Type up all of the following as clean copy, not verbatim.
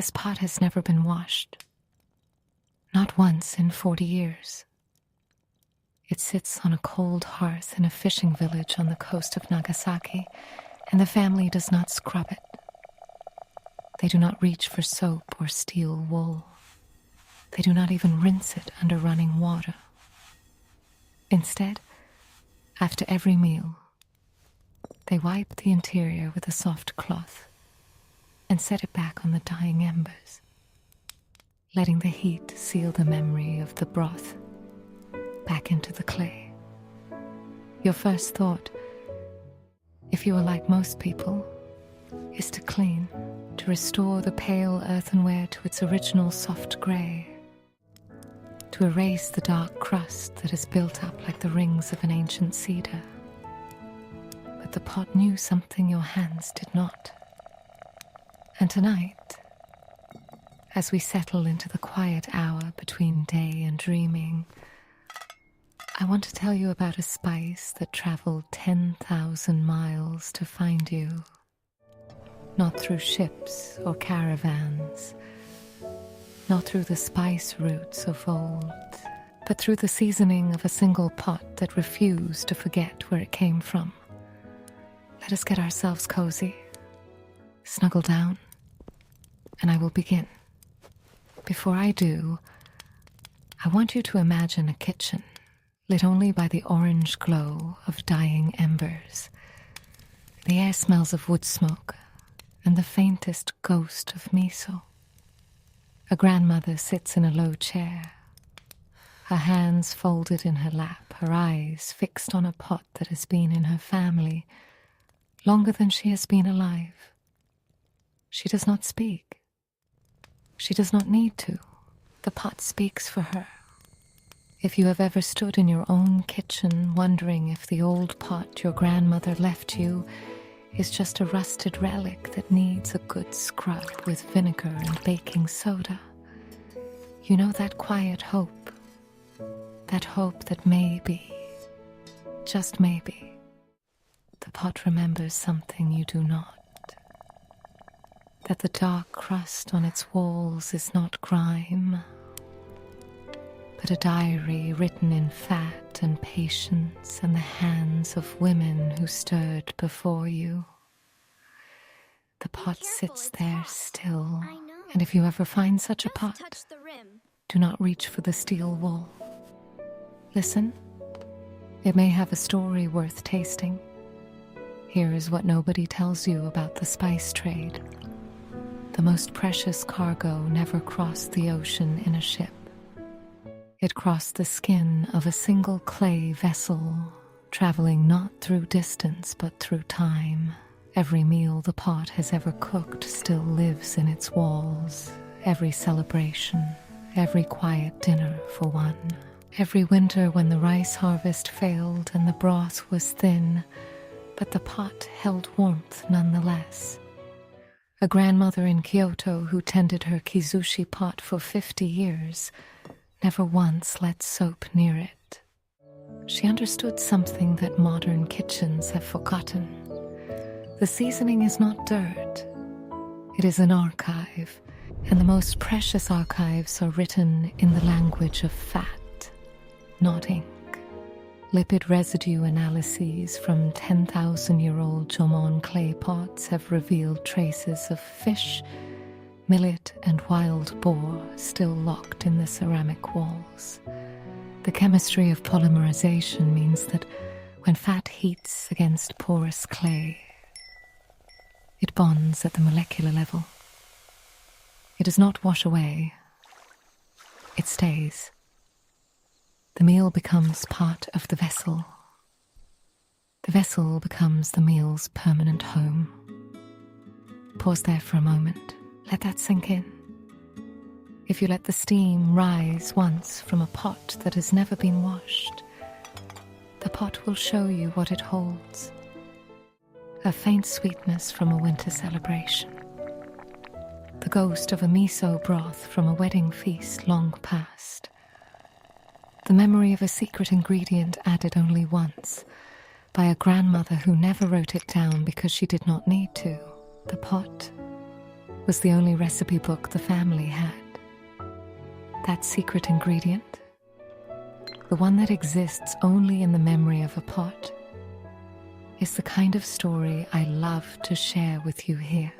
This pot has never been washed. Not once in 40 years. It sits on a cold hearth in a fishing village on the coast of Nagasaki, and the family does not scrub it. They do not reach for soap or steal wool. They do not even rinse it under running water. Instead, after every meal, they wipe the interior with a soft cloth and set it back on the dying embers, letting the heat seal the memory of the broth back into the clay. Your first thought, if you are like most people, is to clean, to restore the pale earthenware to its original soft grey, to erase the dark crust that is built up like the rings of an ancient cedar. But the pot knew something your hands did not. And tonight, as we settle into the quiet hour between day and dreaming, I want to tell you about a spice that traveled 10,000 miles to find you. Not through ships or caravans, not through the spice routes of old, but through the seasoning of a single pot that refused to forget where it came from. Let us get ourselves cozy, snuggle down, and I will begin. Before I do, I want you to imagine a kitchen lit only by the orange glow of dying embers. The air smells of wood smoke and the faintest ghost of miso. A grandmother sits in a low chair, her hands folded in her lap, her eyes fixed on a pot that has been in her family longer than she has been alive. She does not speak. She does not need to. The pot speaks for her. If you have ever stood in your own kitchen wondering if the old pot your grandmother left you is just a rusted relic that needs a good scrub with vinegar and baking soda, you know that quiet hope that maybe, just maybe, the pot remembers something you do not. That the dark crust on its walls is not grime, but a diary written in fat and patience and the hands of women who stirred before you. The pot sits there still, and if you ever find such a pot, do not reach for the steel wool. Listen, it may have a story worth tasting. Here is what nobody tells you about the spice trade. The most precious cargo never crossed the ocean in a ship. It crossed the skin of a single clay vessel, traveling not through distance but through time. Every meal the pot has ever cooked still lives in its walls. Every celebration, every quiet dinner for one. Every winter when the rice harvest failed and the broth was thin, but the pot held warmth nonetheless. A grandmother in Kyoto who tended her kizushi pot for 50 years never once let soap near it. She understood something that modern kitchens have forgotten. The seasoning is not dirt. It is an archive, and the most precious archives are written in the language of fat, not ink. Lipid residue analyses from 10,000-year-old Jomon clay pots have revealed traces of fish, millet, and wild boar still locked in the ceramic walls. The chemistry of polymerization means that when fat heats against porous clay, it bonds at the molecular level. It does not wash away. It stays. The meal becomes part of the vessel. The vessel becomes the meal's permanent home. Pause there for a moment. Let that sink in. If you let the steam rise once from a pot that has never been washed, the pot will show you what it holds. A faint sweetness from a winter celebration. The ghost of a miso broth from a wedding feast long past. The memory of a secret ingredient added only once, by a grandmother who never wrote it down because she did not need to. The pot, was the only recipe book the family had. That secret ingredient, the one that exists only in the memory of a pot, is the kind of story I love to share with you here.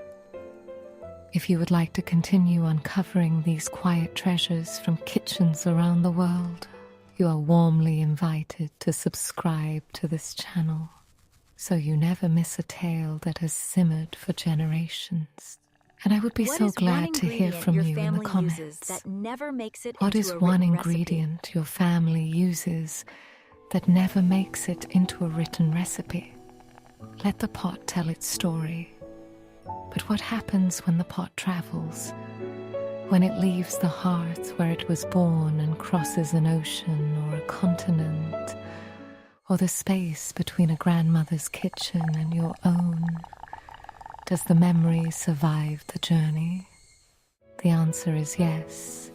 If you would like to continue uncovering these quiet treasures from kitchens around the world, you are warmly invited to subscribe to this channel so you never miss a tale that has simmered for generations. And I would be so glad to hear from you in the comments. What is one ingredient your family uses that never makes it into a written recipe? Let the pot tell its story. But what happens when the pot travels? When it leaves the hearth where it was born and crosses an ocean or a continent, or the space between a grandmother's kitchen and your own? Does the memory survive the journey? The answer is yes,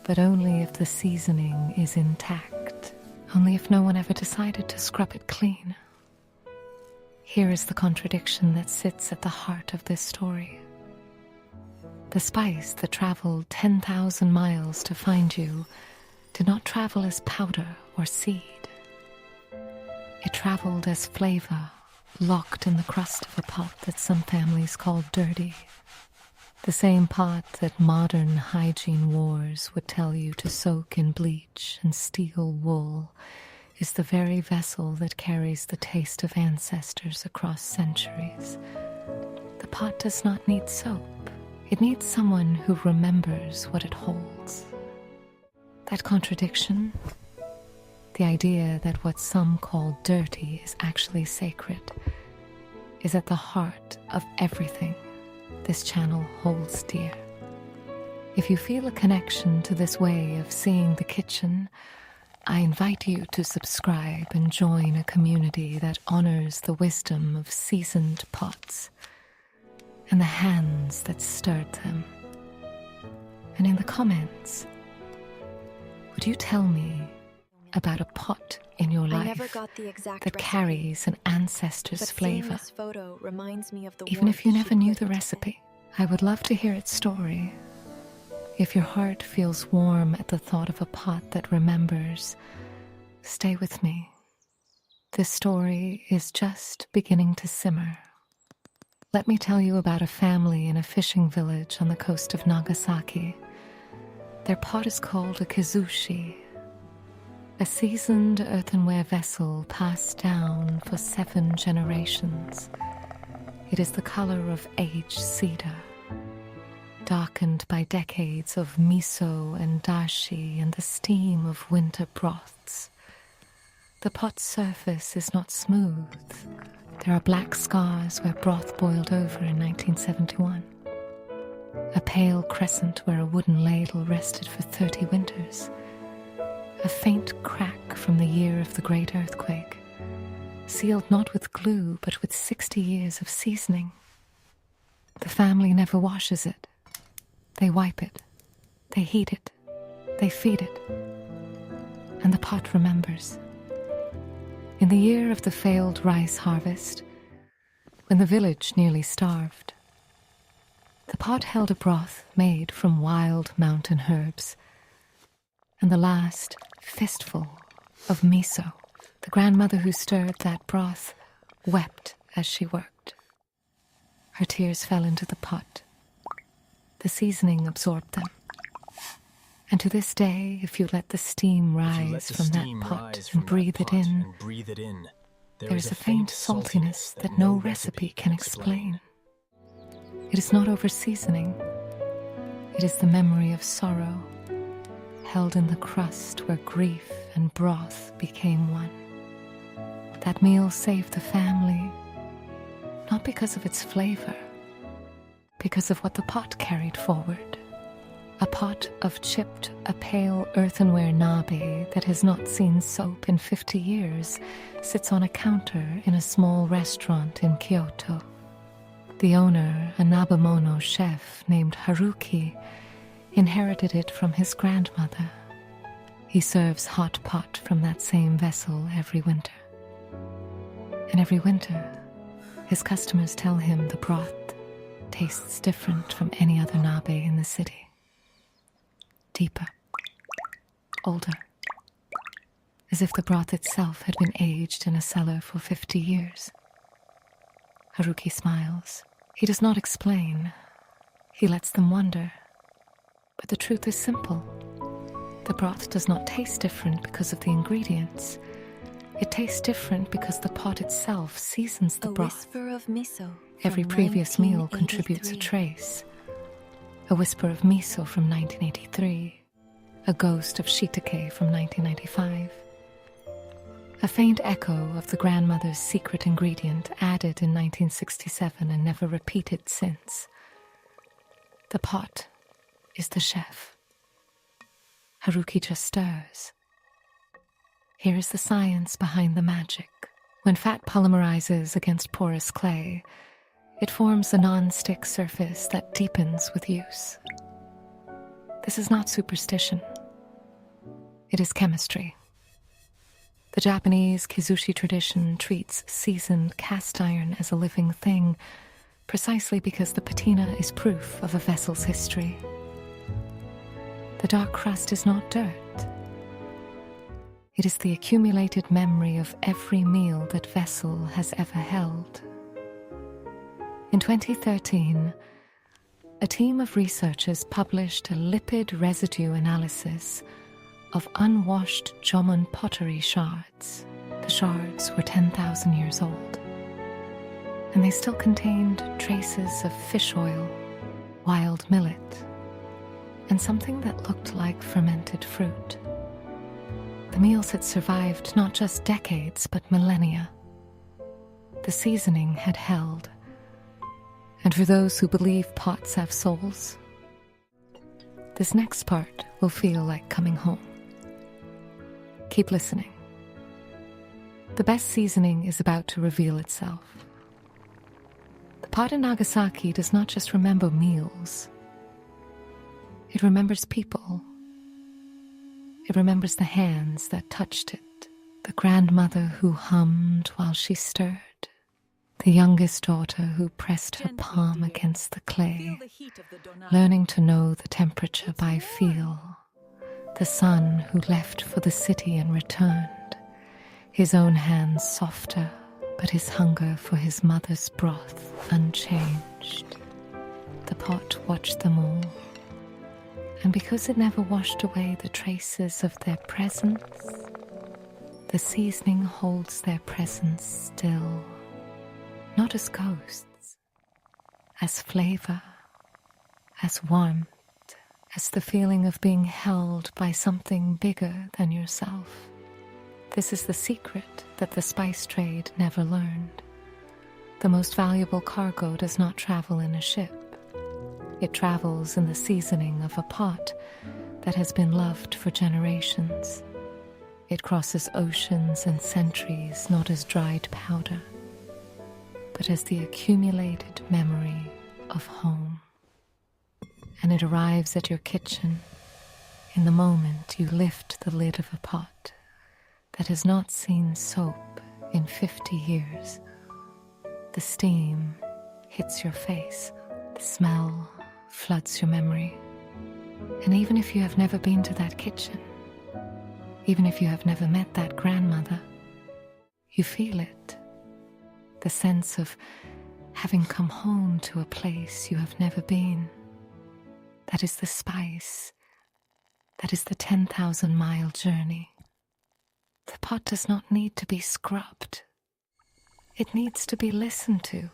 but only if the seasoning is intact, only if no one ever decided to scrub it clean. Here is the contradiction that sits at the heart of this story. The spice that traveled 10,000 miles to find you did not travel as powder or seed. It traveled as flavor, locked in the crust of a pot that some families call dirty. The same pot that modern hygiene wars would tell you to soak in bleach and steal wool is the very vessel that carries the taste of ancestors across centuries. The pot does not need soap. It needs someone who remembers what it holds. That contradiction, the idea that what some call dirty is actually sacred, is at the heart of everything this channel holds dear. If you feel a connection to this way of seeing the kitchen, I invite you to subscribe and join a community that honors the wisdom of seasoned pots and the hands that stirred them. And in the comments, would you tell me about a pot in your life that carries an ancestor's flavor? Even if you never knew the recipe, I would love to hear its story. If your heart feels warm at the thought of a pot that remembers, stay with me. This story is just beginning to simmer. Let me tell you about a family in a fishing village on the coast of Nagasaki. Their pot is called a kizushi, a seasoned earthenware vessel passed down for 7 generations. It is the color of aged cedar, darkened by decades of miso and dashi and the steam of winter broths. The pot's surface is not smooth. There are black scars where broth boiled over in 1971. A pale crescent where a wooden ladle rested for 30 winters. A faint crack from the year of the great earthquake, sealed not with glue but with 60 years of seasoning. The family never washes it. They wipe it, they heat it, they feed it, and the pot remembers. In the year of the failed rice harvest, when the village nearly starved, the pot held a broth made from wild mountain herbs, and the last fistful of miso. The grandmother who stirred that broth wept as she worked. Her tears fell into the pot. The seasoning absorbed them. And to this day, if you let the steam rise from that pot and breathe it in, there is a faint saltiness that no recipe can explain. It is not over seasoning. It is the memory of sorrow, held in the crust where grief and broth became one. That meal saved the family, not because of its flavor, because of what the pot carried forward. A pot of chipped, a pale earthenware nabe that has not seen soap in 50 years sits on a counter in a small restaurant in Kyoto. The owner, a Nabemono chef named Haruki, inherited it from his grandmother. He serves hot pot from that same vessel every winter. And every winter, his customers tell him the broth tastes different from any other nabe in the city. Deeper, older, as if the broth itself had been aged in a cellar for 50 years. Haruki smiles. He does not explain. He lets them wonder. But the truth is simple. The broth does not taste different because of the ingredients. It tastes different because the pot itself seasons the broth. Whisper of Miso. Every previous meal contributes a trace. A whisper of miso from 1983. A ghost of shiitake from 1995. A faint echo of the grandmother's secret ingredient added in 1967 and never repeated since. The pot is the chef. Haruki just stirs. Here is the science behind the magic. When fat polymerizes against porous clay, it forms a non-stick surface that deepens with use. This is not superstition. It is chemistry. The Japanese kizushi tradition treats seasoned cast iron as a living thing precisely because the patina is proof of a vessel's history. The dark crust is not dirt. It is the accumulated memory of every meal that vessel has ever held. In 2013, a team of researchers published a lipid residue analysis of unwashed Jomon pottery shards. The shards were 10,000 years old, and they still contained traces of fish oil, wild millet, and something that looked like fermented fruit. The meals had survived not just decades, but millennia. The seasoning had held. And for those who believe pots have souls, this next part will feel like coming home. Keep listening. The best seasoning is about to reveal itself. The pot in Nagasaki does not just remember meals. It remembers people. It remembers the hands that touched it, the grandmother who hummed while she stirred, the youngest daughter who pressed her palm against the clay, learning to know the temperature by feel, the son who left for the city and returned, his own hands softer, but his hunger for his mother's broth unchanged. The pot watched them all. And because it never washed away the traces of their presence, the seasoning holds their presence still, not as ghosts, as flavor, as warmth, as the feeling of being held by something bigger than yourself. This is the secret that the spice trade never learned. The most valuable cargo does not travel in a ship. It travels in the seasoning of a pot that has been loved for generations. It crosses oceans and centuries not as dried powder, but as the accumulated memory of home. And it arrives at your kitchen in the moment you lift the lid of a pot that has not seen soap in 50 years. The steam hits your face, the smell floods your memory. And even if you have never been to that kitchen, even if you have never met that grandmother, you feel it. The sense of having come home to a place you have never been. That is the spice. That is the 10,000-mile journey. The pot does not need to be scrubbed. It needs to be listened to.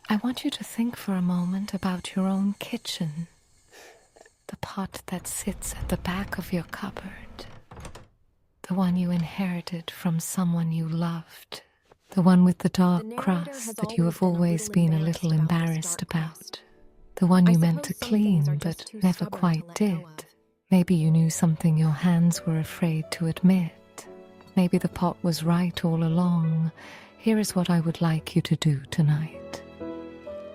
I want you to think for a moment about your own kitchen, the pot that sits at the back of your cupboard, the one you inherited from someone you loved, the one with the dark crust that you have always been a little embarrassed about, the one you meant to clean but never quite did. Maybe you knew something your hands were afraid to admit. Maybe the pot was right all along. Here is what I would like you to do tonight.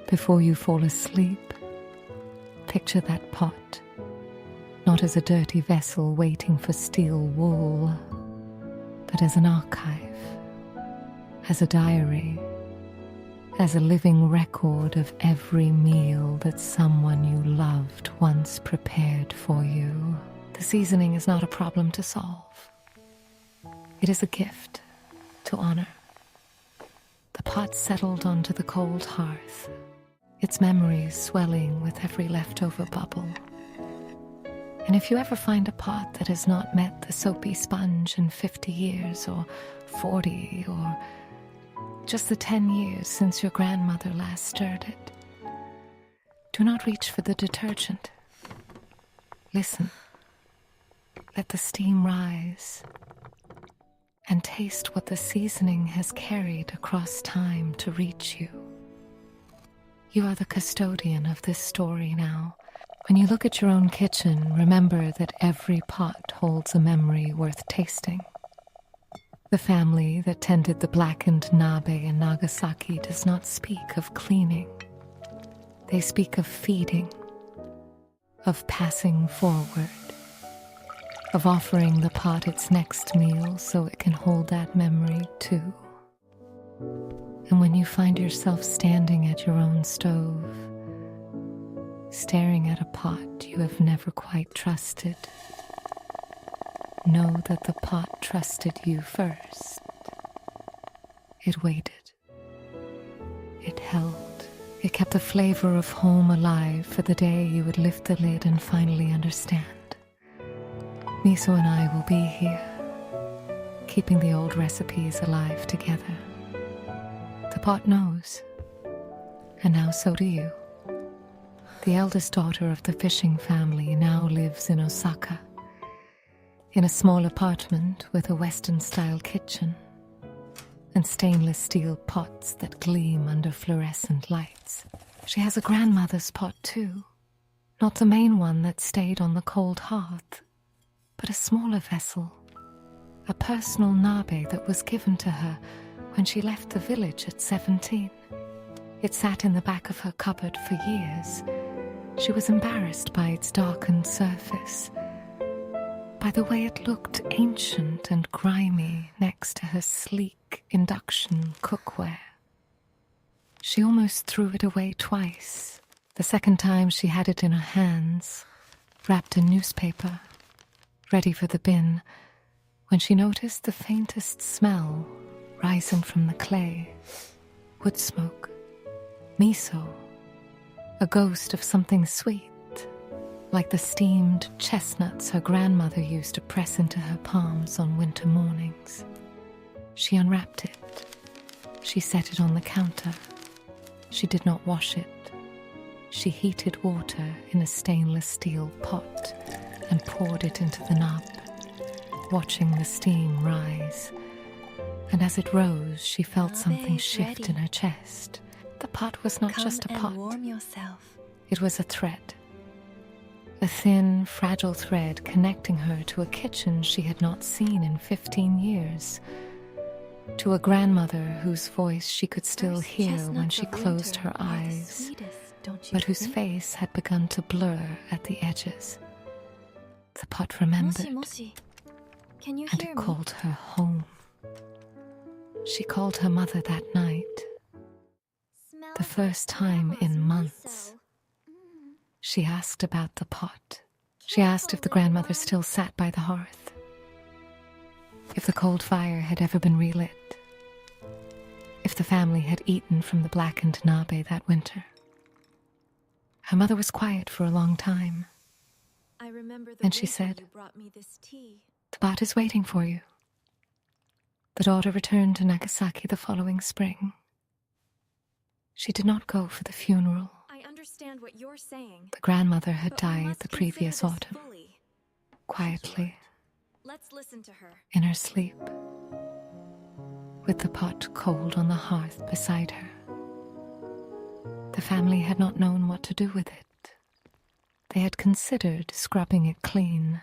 Before you fall asleep, picture that pot, not as a dirty vessel waiting for steel wool, but as an archive, as a diary, as a living record of every meal that someone you loved once prepared for you. The seasoning is not a problem to solve. It is a gift to honor. The pot settled onto the cold hearth, its memories swelling with every leftover bubble. And if you ever find a pot that has not met the soapy sponge in 50 years, or 40, or just the 10 years since your grandmother last stirred it, do not reach for the detergent. Listen. Let the steam rise, and taste what the seasoning has carried across time to reach you. You are the custodian of this story now. When you look at your own kitchen, remember that every pot holds a memory worth tasting. The family that tended the blackened nabe in Nagasaki does not speak of cleaning. They speak of feeding, of passing forward, of offering the pot its next meal so it can hold that memory too. And when you find yourself standing at your own stove, staring at a pot you have never quite trusted, know that the pot trusted you first. It waited. It held. It kept the flavor of home alive for the day you would lift the lid and finally understand. Miso and I will be here, keeping the old recipes alive together. The pot knows, and now so do you. The eldest daughter of the fishing family now lives in Osaka, in a small apartment with a Western-style kitchen and stainless steel pots that gleam under fluorescent lights. She has a grandmother's pot too, not the main one that stayed on the cold hearth, but a smaller vessel, a personal nabe that was given to her when she left the village at 17. It sat in the back of her cupboard for years. She was embarrassed by its darkened surface, by the way it looked ancient and grimy next to her sleek induction cookware. She almost threw it away twice. The second time she had it in her hands, wrapped in newspaper, ready for the bin, when she noticed the faintest smell rising from the clay. Wood smoke. Miso. A ghost of something sweet, like the steamed chestnuts her grandmother used to press into her palms on winter mornings. She unwrapped it. She set it on the counter. She did not wash it. She heated water in a stainless steel pot and poured it into the knob, watching the steam rise. And as it rose, she felt something shift in her chest. The pot was not just a pot. Warm yourself. It was a thread. A thin, fragile thread connecting her to a kitchen she had not seen in 15 years. To a grandmother whose voice she could still hear when she closed her eyes, but whose face had begun to blur at the edges. The pot remembered, Can you and hear it me? called her home. She called her mother that night, the first time in months. She asked about the pot. She asked if the grandmother still sat by the hearth, if the cold fire had ever been relit, if the family had eaten from the blackened nabe that winter. Her mother was quiet for a long time. I remember the Then she winter said, you brought me this tea. "The pot is waiting for you." The daughter returned to Nagasaki the following spring. She did not go for the funeral. I understand what you're saying. The grandmother had but we died must the consider previous this autumn, fully. quietly, Let's listen to her. in her sleep, with the pot cold on the hearth beside her. The family had not known what to do with it. They had considered scrubbing it clean,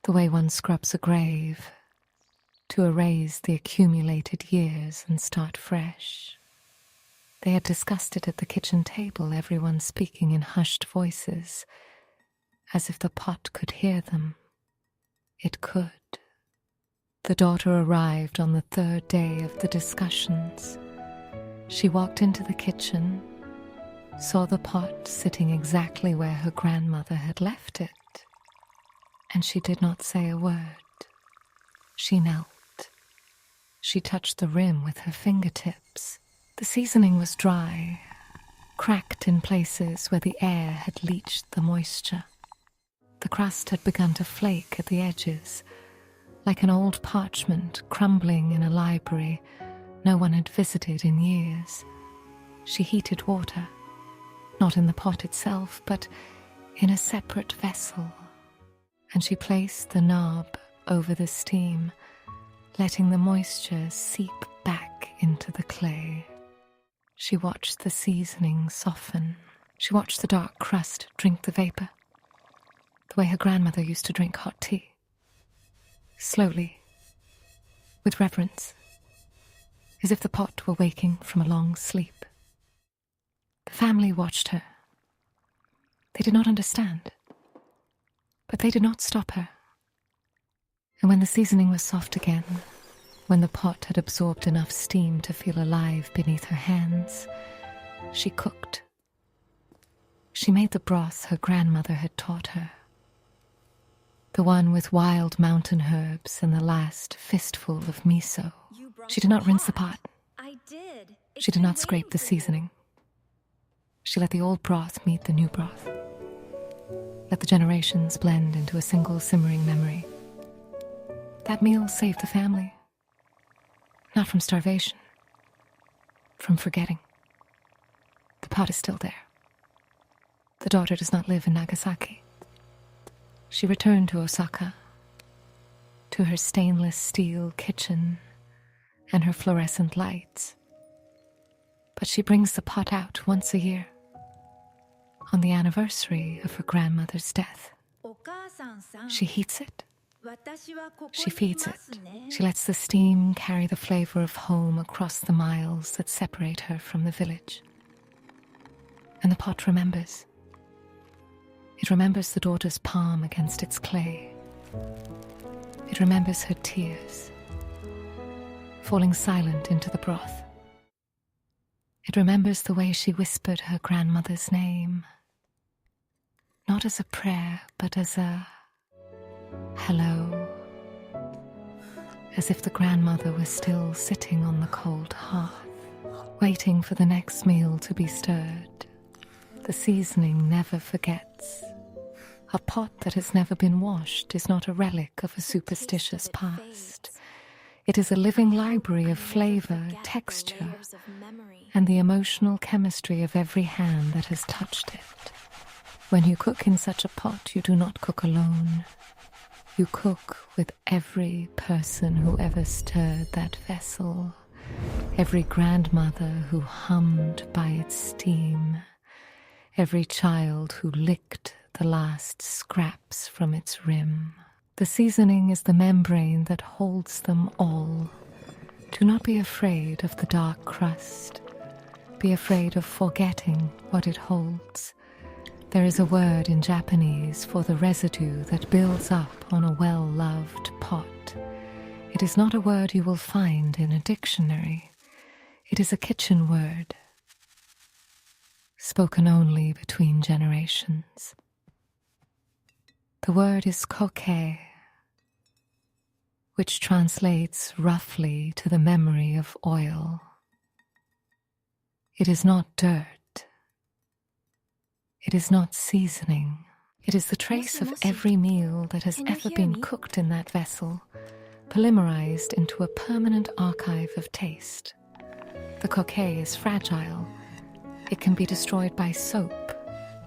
the way one scrubs a grave, to erase the accumulated years and start fresh. They had discussed it at the kitchen table, everyone speaking in hushed voices, as if the pot could hear them. It could. The daughter arrived on the third day of the discussions. She walked into the kitchen, saw the pot sitting exactly where her grandmother had left it, and she did not say a word. She knelt. She touched the rim with her fingertips. The seasoning was dry, cracked in places where the air had leached the moisture. The crust had begun to flake at the edges, like an old parchment crumbling in a library no one had visited in years. She heated water, not in the pot itself, but in a separate vessel, and she placed the knob over the steam, letting the moisture seep back into the clay. She watched the seasoning soften. She watched the dark crust drink the vapor, the way her grandmother used to drink hot tea. Slowly, with reverence, as if the pot were waking from a long sleep. The family watched her. They did not understand, but they did not stop her. And when the seasoning was soft again, when the pot had absorbed enough steam to feel alive beneath her hands, she cooked. She made the broth her grandmother had taught her, the one with wild mountain herbs and the last fistful of miso. She did not rinse the pot. I did. She did not scrape the seasoning. She let the old broth meet the new broth. Let the generations blend into a single simmering memory. That meal saved the family. Not from starvation, from forgetting. The pot is still there. The daughter does not live in Nagasaki. She returned to Osaka, to her stainless steel kitchen and her fluorescent lights. But she brings the pot out once a year, on the anniversary of her grandmother's death. She heats it. She feeds it. She lets the steam carry the flavor of home across the miles that separate her from the village. And the pot remembers. It remembers the daughter's palm against its clay. It remembers her tears, falling silent into the broth. It remembers the way she whispered her grandmother's name, not as a prayer, but as a hello, as if the grandmother was still sitting on the cold hearth, waiting for the next meal to be stirred. The seasoning never forgets. A pot that has never been washed is not a relic of a superstitious past. It is a living library of flavor, texture, and the emotional chemistry of every hand that has touched it. When you cook in such a pot, you do not cook alone. You cook with every person who ever stirred that vessel, every grandmother who hummed by its steam, every child who licked the last scraps from its rim. The seasoning is the membrane that holds them all. Do not be afraid of the dark crust. Be afraid of forgetting what it holds. There is a word in Japanese for the residue that builds up on a well-loved pot. It is not a word you will find in a dictionary. It is a kitchen word, spoken only between generations. The word is koke, which translates roughly to the memory of oil. It is not dirt. It is not seasoning. It is the trace of every meal that has ever been cooked in that vessel, polymerized into a permanent archive of taste. The koke is fragile. It can be destroyed by soap,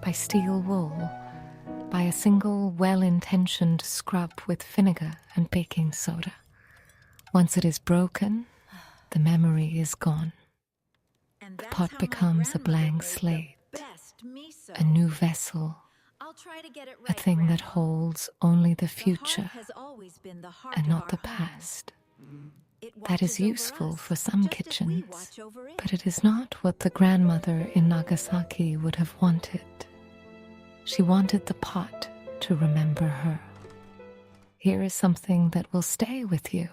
by steel wool, by a single well-intentioned scrub with vinegar and baking soda. Once it is broken, the memory is gone. The pot becomes a blank slate, a new vessel, a thing that holds only the future and not the past. That is useful for some kitchens, but it is not what the grandmother in Nagasaki would have wanted. She wanted the pot to remember her. Here is something that will stay with you.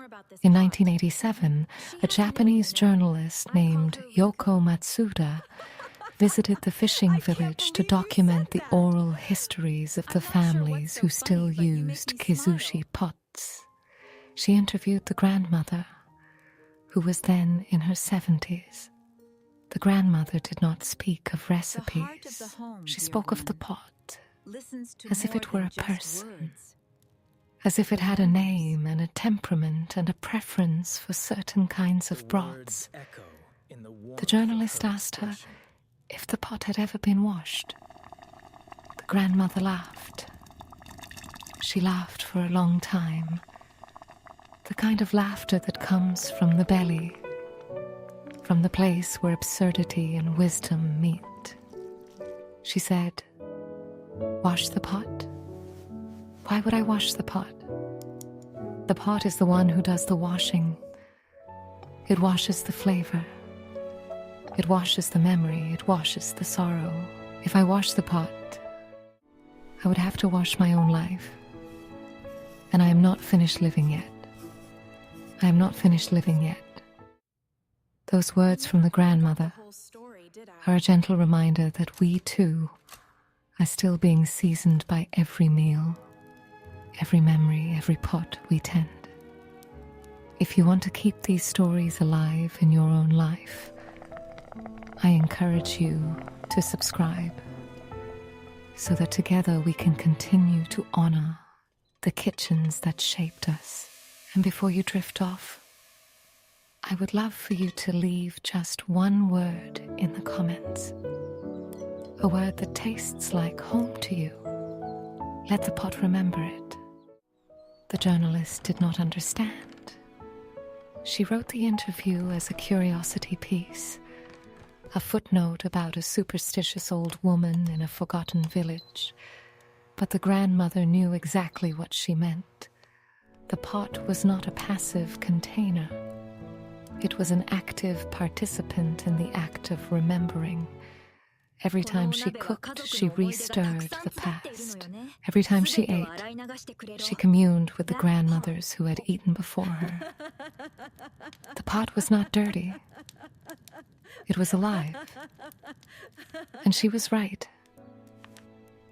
more about this In pot. 1987, a Japanese journalist named Yoko Matsuda visited the fishing village to document the oral histories of the families who still used kizushi pots. She interviewed the grandmother, who was then in her 70s. The grandmother did not speak of recipes. She spoke of the pot as if it were a person, as if it had a name and a temperament and a preference for certain kinds of broths. The journalist asked her if the pot had ever been washed. The grandmother laughed. She laughed for a long time, the kind of laughter that comes from the belly, from the place where absurdity and wisdom meet. She said, "Wash the pot? Why would I wash the pot? The pot is the one who does the washing. It washes the flavor. It washes the memory. It washes the sorrow. If I wash the pot, I would have to wash my own life. And I am not finished living yet. I am not finished living yet." Those words from the grandmother are a gentle reminder that we too are still being seasoned by every meal, every memory, every pot we tend. If you want to keep these stories alive in your own life, I encourage you to subscribe so that together we can continue to honor the kitchens that shaped us. And before you drift off, I would love for you to leave just one word in the comments, a word that tastes like home to you. Let the pot remember it. The journalist did not understand. She wrote the interview as a curiosity piece, a footnote about a superstitious old woman in a forgotten village. But the grandmother knew exactly what she meant. The pot was not a passive container. It was an active participant in the act of remembering. Every time she cooked, she restirred the past. Every time she ate, she communed with the grandmothers who had eaten before her. The pot was not dirty. It was alive. And she was right.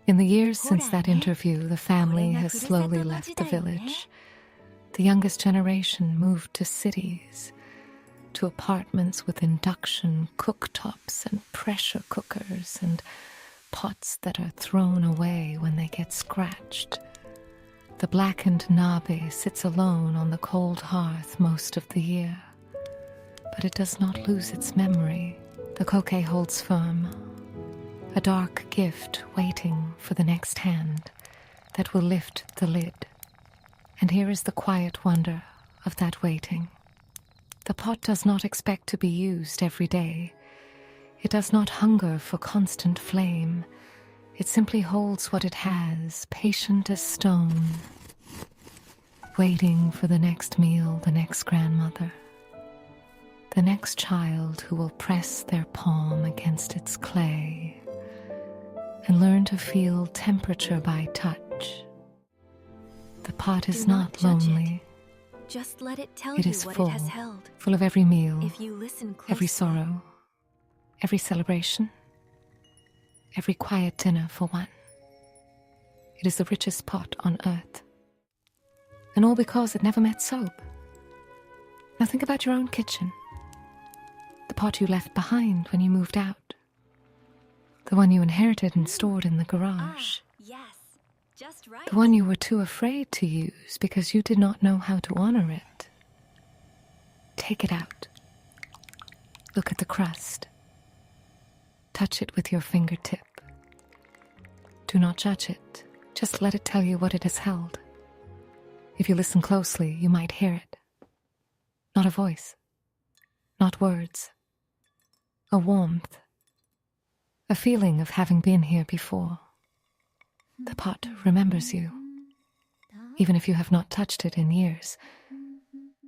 In the years since that interview, the family has slowly left the village. The youngest generation moved to cities, to apartments with induction cooktops and pressure cookers and pots that are thrown away when they get scratched. The blackened nabe sits alone on the cold hearth most of the year, but it does not lose its memory. The koke holds firm, a dark gift waiting for the next hand that will lift the lid. And here is the quiet wonder of that waiting. The pot does not expect to be used every day. It does not hunger for constant flame. It simply holds what it has, patient as stone, waiting for the next meal, the next grandmother, the next child who will press their palm against its clay and learn to feel temperature by touch. The pot is not lonely. Just let it tell It you is what full, it has held. full of every meal, If you listen closely. every sorrow, every celebration, every quiet dinner for one. It is the richest pot on earth. And all because it never met soap. Now think about your own kitchen. The pot you left behind when you moved out. The one you inherited and stored in the garage. Yes, just right. The one you were too afraid to use because you did not know how to honor it. Take it out. Look at the crust. Touch it with your fingertip. Do not judge it. Just let it tell you what it has held. If you listen closely, you might hear it. Not a voice. Not words. A warmth. A feeling of having been here before. The pot remembers you, even if you have not touched it in years.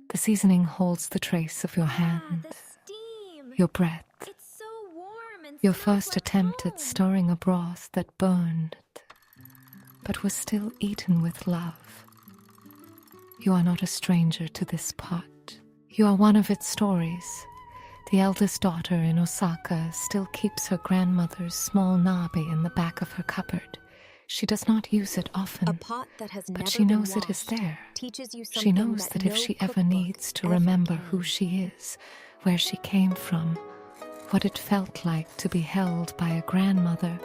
The seasoning holds the trace of your hand, The steam. your breath, It's so warm and your smells first like attempt at home. stirring a broth that burned, but was still eaten with love. You are not a stranger to this pot. You are one of its stories. The eldest daughter in Osaka still keeps her grandmother's small nabe in the back of her cupboard. She does not use it often, A pot that has but never she been knows it is washed there. teaches you She something knows that if no she ever cookbook needs to ever remember can. who she is, where she came from, what it felt like to be held by a grandmother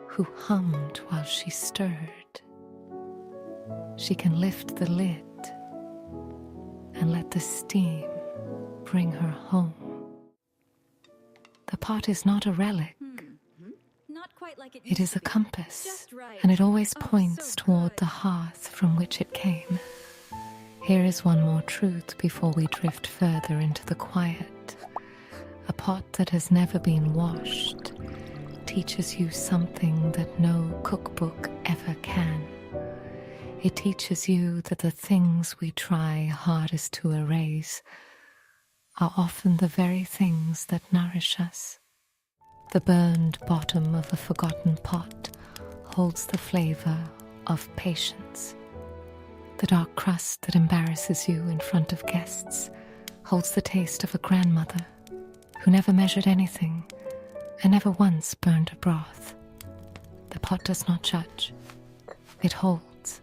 who hummed while she stirred, she can lift the lid and let the steam bring her home. The pot is not a relic. Not quite like it It used is to a be. compass, Just right. and it always Oh, points so toward good. the hearth from which it came. Here is one more truth before we drift further into the quiet. A pot that has never been washed teaches you something that no cookbook ever can. It teaches you that the things we try hardest to erase are often the very things that nourish us. The burned bottom of a forgotten pot holds the flavor of patience. The dark crust that embarrasses you in front of guests holds the taste of a grandmother who never measured anything and never once burned a broth. The pot does not judge. It holds.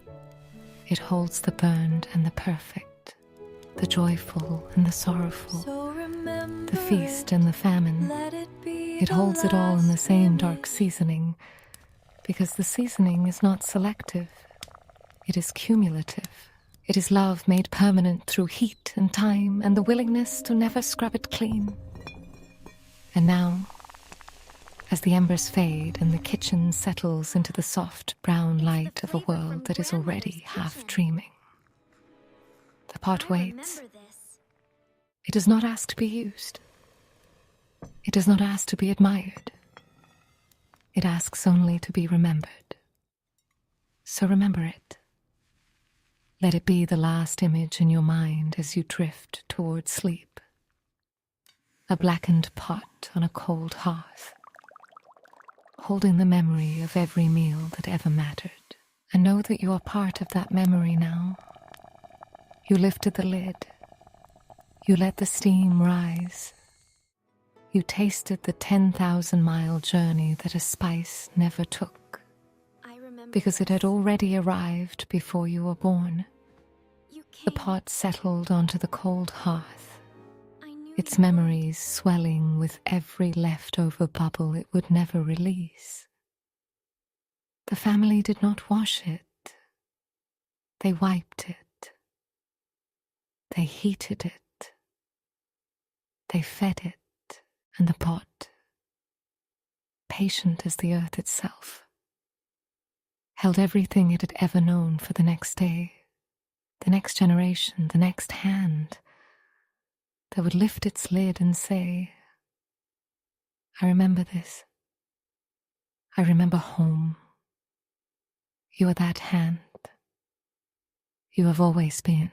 It holds the burned and the perfect, the joyful and the sorrowful, So remember the feast and the famine. Let it be It holds it all in the same dark seasoning, because the seasoning is not selective. It is cumulative. It is love made permanent through heat and time and the willingness to never scrub it clean. And now, as the embers fade and the kitchen settles into the soft brown light of a flavor from world that is already Grandmother's half kitchen. dreaming, the pot I waits. remember this. It does not ask to be used. It does not ask to be admired. It asks only to be remembered. So remember it. Let it be the last image in your mind as you drift toward sleep. A blackened pot on a cold hearth, holding the memory of every meal that ever mattered. And know that you are part of that memory now. You lifted the lid. You let the steam rise. You tasted the 10,000-mile journey that a spice never took, I remember because it this. had already arrived before you were born. You came. The pot settled onto the cold hearth, I knew its you memories swelling with every leftover bubble it would never release. The family did not wash it. They wiped it. They heated it. They fed it. And the pot, patient as the earth itself, held everything it had ever known for the next day, the next generation, the next hand that would lift its lid and say, I remember this. I remember home. You are that hand. You have always been.